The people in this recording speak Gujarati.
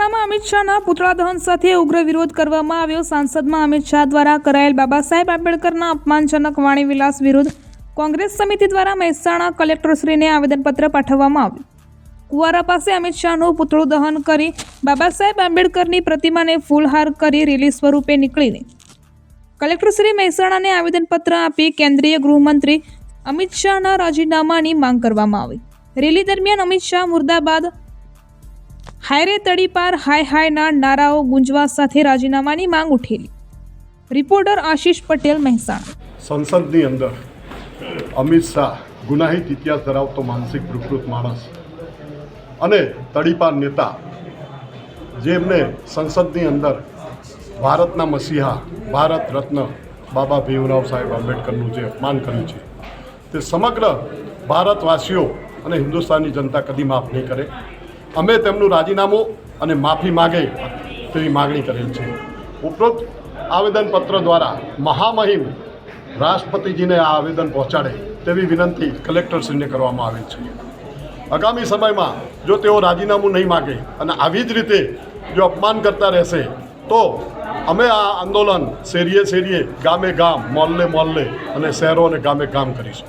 મહેસાણામાં અમિત શાહના પુતળા દહન સાથે ઉગ્ર વિરોધ કરવામાં આવ્યો। સાંસદમાં અમિત શાહ દ્વારા કરાયેલ બાબા સાહેબ આંબેડકરના અપમાનજનક વાણીવિલાસ વિરુદ્ધ કોંગ્રેસ સમિતિ દ્વારા મહેસાણા કલેક્ટરશ્રીને આવેદનપત્ર પાઠવવામાં આવ્યું। કુવારા પાસે અમિત શાહનું પુતળું દહન કરી બાબા સાહેબ આંબેડકરની પ્રતિમાને ફૂલહાર કરી રેલી સ્વરૂપે નીકળીને કલેક્ટરશ્રી મહેસાણાને આવેદનપત્ર આપી કેન્દ્રીય ગૃહમંત્રી અમિત શાહના રાજીનામાની માંગ કરવામાં આવી। રેલી દરમિયાન અમિત શાહ મુર્દાબાદ, હાયરે તડીપાર, હાય હાયના નારાઓ ગુંજવા સાથે રાજીનામાની માંગ ઉઠેલી। રિપોર્ટર આશીષ પટેલ, મહેસાણા। સંસદની અંદર અમિત શાહ ગુનાહિત ઇતિહાસ ધરાવતો માનસિક વિકૃત માણસ અને તડીપાર નેતા જેમને સંસદની અંદર ભારતના મસીહા, ભારત રત્ન બાબા ભીમરાવ સાહેબ આંબેડકરનું જે અપમાન કર્યું છે તે સમગ્ર ભારતવાસીઓ અને હિન્દુસ્તાનની જનતા કદી માફ નહીં કરે। અમે તેમનું રાજીનામું અને માફી માગે તેવી માગણી કરેલ છે। ઉપરોક્ત આવેદનપત્ર દ્વારા મહામહિમ રાષ્ટ્રપતિજીને આ આવેદન પહોંચાડે તેવી વિનંતી કલેક્ટરશ્રીને કરવામાં આવેલ છે। આગામી સમયમાં જો તેઓ રાજીનામું નહીં માગે અને આવી જ રીતે જો અપમાન કરતા રહેશે તો અમે આ આંદોલન શેરીએ શેરીએ, ગામે ગામ, મોહલ્લે મોહલ્લે અને શહેરો અને ગામે ગામ કરીશું।